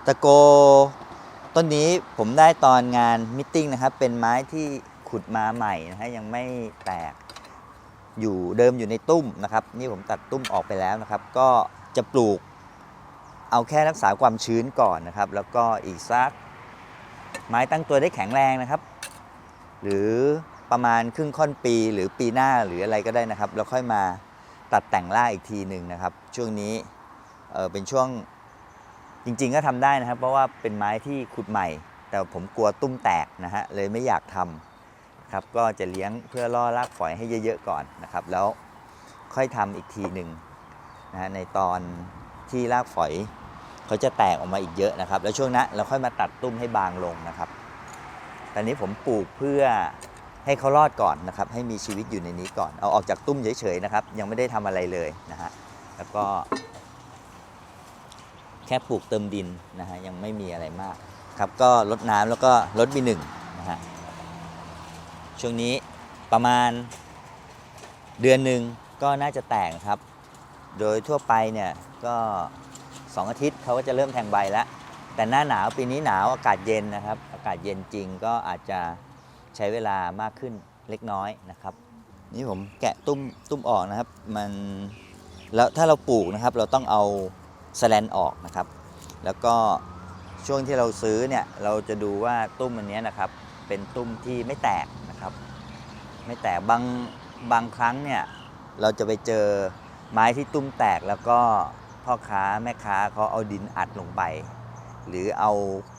ตะโกต้นนี้ผมได้ตอนงานมิทติ้งนะครับเป็นไม้ที่ขุดมาใหม่นะฮะยังไม่แตกอยู่เดิมอยู่ในตุ้มนะครับนี่ผมตัดตุ้มออกไปแล้วนะครับก็จะปลูกเอาแค่รักษาความชื้นก่อนนะครับแล้วก็อีกสักไม้ตั้งตัวได้แข็งแรงนะครับหรือประมาณครึ่งค่อนปีหรือปีหน้าหรืออะไรก็ได้นะครับแล้วค่อยมาตัดแต่งรากอีกทีหนึ่งนะครับช่วงนี้เป็นช่วงจริงๆก็ทำได้นะครับเพราะว่าเป็นไม้ที่ขุดใหม่แต่ผมกลัวตุ้มแตกนะฮะเลยไม่อยากทำครับก็จะเลี้ยงเพื่อล่อรากฝอยให้เยอะๆก่อนนะครับแล้วค่อยทำอีกทีหนึ่งนะฮะในตอนที่รากฝอยเขาจะแตกออกมาอีกเยอะนะครับแล้วช่วงนั้นเราค่อยมาตัดตุ้มให้บางลงนะครับตอนนี้ผมปลูกเพื่อให้เขารอดก่อนนะครับให้มีชีวิตอยู่ในนี้ก่อนเอาออกจากตุ้มเฉยๆนะครับยังไม่ได้ทำอะไรเลยนะฮะแล้วก็แค่ปลูกเติมดินนะฮะยังไม่มีอะไรมากครับก็รดน้ำแล้วก็รดB1นะฮะช่วงนี้ประมาณเดือนหนึ่งก็น่าจะแตกครับโดยทั่วไปเนี่ยก็2 อาทิตย์เขาก็จะเริ่มแทงใบแล้วแต่หน้าหนาวปีนี้หนาวอากาศเย็นนะครับอากาศเย็นจริงก็อาจจะใช้เวลามากขึ้นเล็กน้อยนะครับนี่ผมแกะตุ้มออกนะครับมันแล้วถ้าเราปลูกนะครับเราต้องเอาแสแลนออกนะครับแล้วก็ช่วงที่เราซื้อเนี่ยเราจะดูว่าตุ้มอันนี้นะครับเป็นตุ้มที่ไม่แตกนะครับไม่แตกบางครั้งเนี่ยเราจะไปเจอไม้ที่ตุ้มแตกแล้วก็พ่อค้าแม่ค้าเขาเอาดินอัดลงไปหรือเอา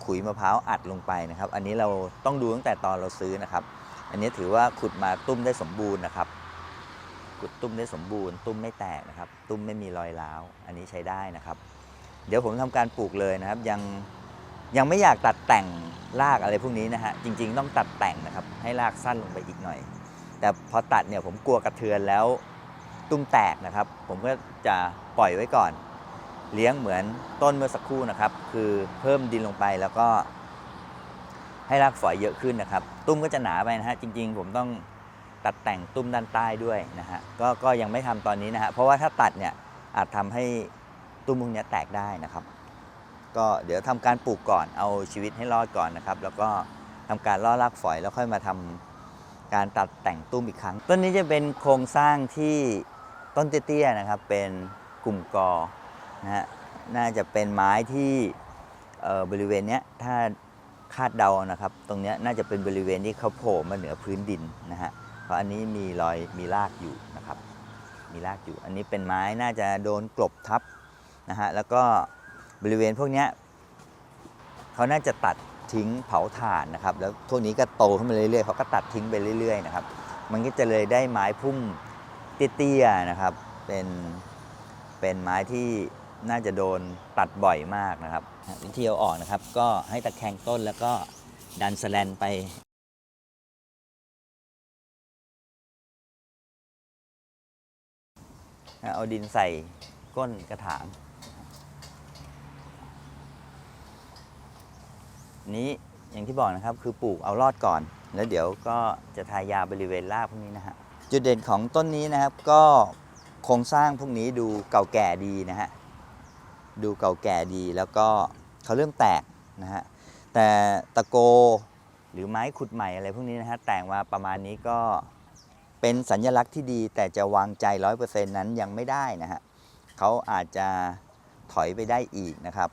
ขุยมะพร้าวอัดลงไปนะครับอันนี้เราต้องดูตั้งแต่ตอนเราซื้อนะครับอันนี้ถือว่าขุดมาตุ้มได้สมบูรณ์นะครับขุดตุ้มได้สมบูรณ์ตุ้มไม่แตกนะครับตุ้มไม่มีรอยร้าวอันนี้ใช้ได้นะครับเดี๋ยวผมทำการปลูกเลยนะครับยังไม่อยากตัดแต่งรากอะไรพวกนี้นะฮะจริงๆต้องตัดแต่งนะครับให้รากสั้นลงไปอีกหน่อยแต่พอตัดเนี่ยผมกลัวกระเทือนแล้วตุ้มแตกนะครับผมก็จะปล่อยไว้ก่อนเลี้ยงเหมือนต้นเมื่อสักครู่นะครับคือเพิ่มดินลงไปแล้วก็ให้รากฝอยเยอะขึ้นนะครับตุ้มก็จะหนาไปนะฮะจริงๆผมต้องตัดแต่งตุ้มด้านใต้ด้วยนะฮะก็ยังไม่ทำตอนนี้นะฮะเพราะว่าถ้าตัดเนี่ยอาจทำให้ตุ้มพวกนี้แตกได้นะครับก็เดี๋ยวทำการปลูกก่อนเอาชีวิตให้รอดก่อนนะครับแล้วก็ทำการล่อรากฝอยแล้วค่อยมาทำการตัดแต่งตุ้มอีกครั้งต้นนี้จะเป็นโครงสร้างที่ต้นเตี้ยๆนะครับเป็นกลุ่มกอนะฮะน่าจะเป็นไม้ที่บริเวณนี้ถ้าคาดเดานะครับตรงนี้น่าจะเป็นบริเวณที่เขาโผล่มาเหนือพื้นดินนะฮะเพราะอันนี้มีรอยมีรากอยู่นะครับมีรากอยู่อันนี้เป็นไม้น่าจะโดนกลบทับนะฮะแล้วก็บริเวณพวกนี้เขาน่าจะตัดทิ้งเผาถ่านนะครับแล้วพวกนี้ก็โตขึ้นมาเรื่อยๆเขาก็ตัดทิ้งไปเรื่อยๆนะครับมันก็จะเลยได้ไม้พุ่มเตี้ยๆนะครับเป็นไม้ที่น่าจะโดนตัดบ่อยมากนะครับวิธีเอาออกนะครับก็ให้ตะแคงต้นแล้วก็ดันแสแลนไปเอาดินใส่ก้นกระถางนี้อย่างที่บอกนะครับคือปลูกเอารอดก่อนแล้วเดี๋ยวก็จะทายาบริเวณรากพวกนี้นะฮะจุดเด่นของต้นนี้นะครับก็โครงสร้างพวกนี้ดูเก่าแก่ดีนะฮะดูเก่าแก่ดีแล้วก็เขาเริ่มแตกนะฮะแต่ตะโกหรือไม้ขุดใหม่อะไรพวกนี้นะฮะแต่งมาประมาณนี้ก็เป็นสัญลักษณ์ที่ดีแต่จะวางใจ 100% นั้นยังไม่ได้นะฮะเขาอาจจะถอยไปได้อีกนะครับ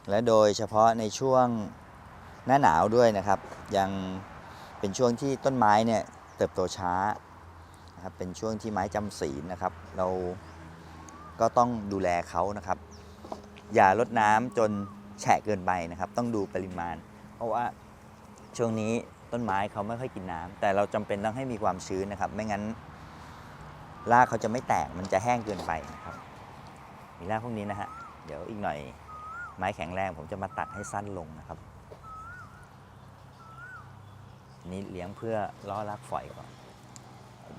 และโดยเฉพาะในช่วงหน้าหนาวด้วยนะครับยังเป็นช่วงที่ต้นไม้เนี่ยเติบโตช้านะครับเป็นช่วงที่ไม้จำศีลนะครับเราก็ต้องดูแลเขานะครับอย่ารดน้ำจนแฉะเกินไปนะครับต้องดูปริมาณเพราะว่าช่วงนี้ต้นไม้เขาไม่ค่อยกินน้ำแต่เราจำเป็นต้องให้มีความชื้นนะครับไม่งั้นรากเขาจะไม่แตกมันจะแห้งเกินไปนะครับมีรากพวกนี้นะฮะเดี๋ยวอีกหน่อยไม้แข็งแรงผมจะมาตัดให้สั้นลงนะครับนี้เลี้ยงเพื่อล่อรากฝอยก่อน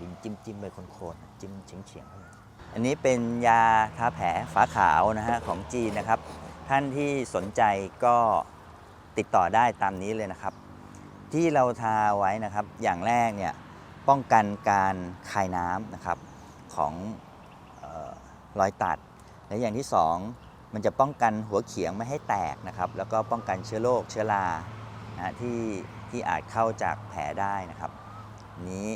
ดินจิ้มไปโคนๆจิ้มเฉียงๆอันนี้เป็นยาทาแผลฝาขาวนะฮะของจีนนะครับท่านที่สนใจก็ติดต่อได้ตามนี้เลยนะครับที่เราทาไว้นะครับอย่างแรกเนี่ยป้องกันการคายน้ำนะครับของรอยตัดและอย่างที่สอง มันจะป้องกันหัวเขียงไม่ให้แตกนะครับแล้วก็ป้องกันเชื้อโรคเชื้อรานะที่อาจเข้าจากแผลได้นะครับนี้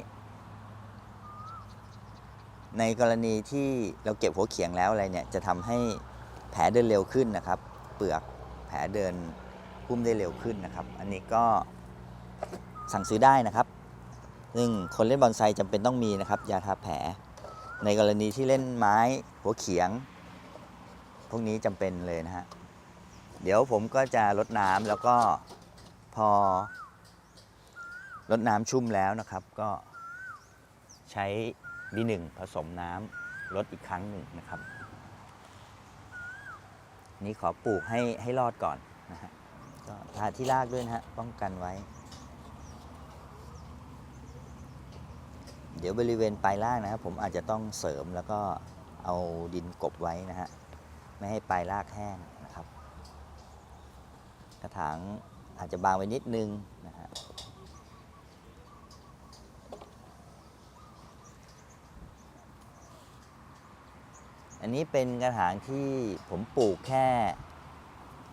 ในกรณีที่เราเก็บหัวเขียงแล้วอะไรเนี่ยจะทำให้แผลเดินเร็วขึ้นนะครับเปลือกแผลเดินพุ่มได้เร็วขึ้นนะครับอันนี้ก็สั่งซื้อได้นะครับซึ่งคนเล่นบอนไซจำเป็นต้องมีนะครับยาทาแผลในกรณีที่เล่นไม้หัวเขียงพวกนี้จำเป็นเลยนะฮะเดี๋ยวผมก็จะรดน้ำแล้วก็พอรดน้ำชุ่มแล้วนะครับก็ใช้ B1 ผสมน้ำลดอีกครั้งหนึ่งนะครับนี่ขอปลูกให้รอดก่อนนะฮะก็ทาที่รากด้วยนะฮะป้องกันไว้เดี๋ยวบริเวณปลายรากนะครับผมอาจจะต้องเสริมแล้วก็เอาดินกบไว้นะฮะไม่ให้ปลายรากแห้งนะครับกระถางอาจจะบางไปนิดนึงนะฮะอันนี้เป็นกระถางที่ผมปลูกแค่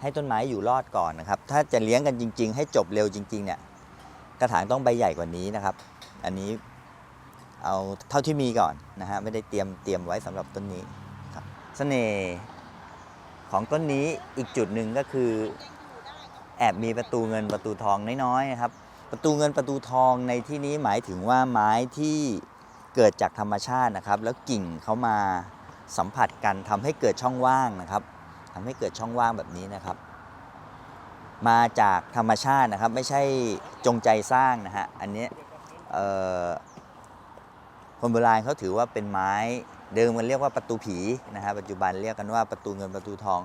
ให้ต้นไม้อยู่รอดก่อนนะครับถ้าจะเลี้ยงกันจริงๆให้จบเร็วจริงๆเนี่ยกระถางต้องใบใหญ่กว่านี้นะครับอันนี้เอาเท่าที่มีก่อนนะฮะไม่ได้เตรียมไว้สำหรับต้นนี้ครับเสน่ห์ของต้นนี้อีกจุดหนึ่งก็คือแอบมีประตูเงินประตูทองน้อยๆนะครับประตูเงินประตูทองในที่นี้หมายถึงว่าไม้ที่เกิดจากธรรมชาตินะครับแล้วกิ่งเขามาสัมผัสกันทำให้เกิดช่องว่างนะครับทำให้เกิดช่องว่างแบบนี้นะครับมาจากธรรมชาตินะครับไม่ใช่จงใจสร้างนะฮะอันนี้คนโบราณเขาถือว่าเป็นไม้เดิมมันเรียกว่าประตูผีนะฮะปัจจุบันเรียกกันว่าประตูเงินประตูทอง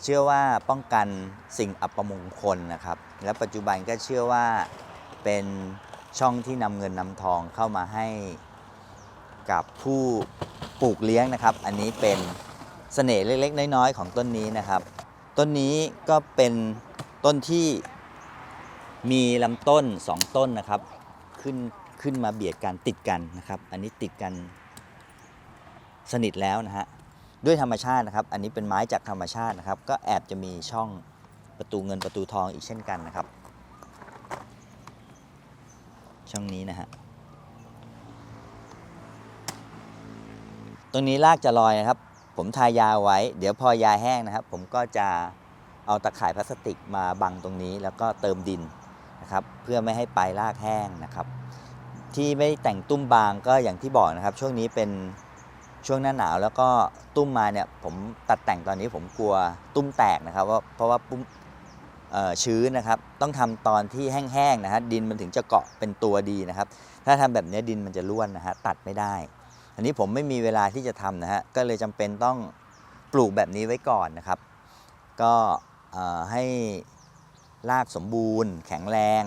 เชื่อว่าป้องกันสิ่งอัปมงคลนะครับและปัจจุบันก็เชื่อว่าเป็นช่องที่นำเงินนำทองเข้ามาให้กับผู้ปลูกเลี้ยงนะครับอันนี้เป็นเสน่ห์เล็กๆน้อยๆของต้นนี้นะครับต้นนี้ก็เป็นต้นที่มีลำต้น2ต้นนะครับขึ้นมาเบียดกันติดกันนะครับอันนี้ติดกันสนิทแล้วนะฮะด้วยธรรมชาตินะครับอันนี้เป็นไม้จากธรรมชาตินะครับก็แอบจะมีช่องประตูเงินประตูทองอีกเช่นกันนะครับช่องนี้นะฮะตรงนี้รากจะลอยนะครับผมทายาไว้เดี๋ยวพอยาแห้งนะครับผมก็จะเอาตะข่ายพลาสติกมาบังตรงนี้แล้วก็เติมดินนะครับเพื่อไม่ให้ปลายรากแห้งนะครับที่ไม่แต่งตุ้มบางก็อย่างที่บอกนะครับช่วงนี้เป็นช่วงหน้าหนาวแล้วก็ตุ้มมาเนี่ยผมตัดแต่งตอนนี้ผมกลัวตุ้มแตกนะครับเพราะว่าปุ้มชื้นนะครับต้องทำตอนที่แห้งๆนะฮะดินมันถึงจะเกาะเป็นตัวดีนะครับถ้าทำแบบนี้ดินมันจะร่วนนะฮะตัดไม่ได้อันนี้ผมไม่มีเวลาที่จะทำนะฮะก็เลยจำเป็นต้องปลูกแบบนี้ไว้ก่อนนะครับก็ให้รากสมบูรณ์แข็งแรง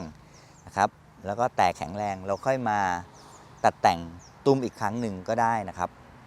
นะครับ แล้วก็แตกแข็งแรงเราค่อยมาตัดแต่งตุ้มอีกครั้งหนึ่งก็ได้นะครับ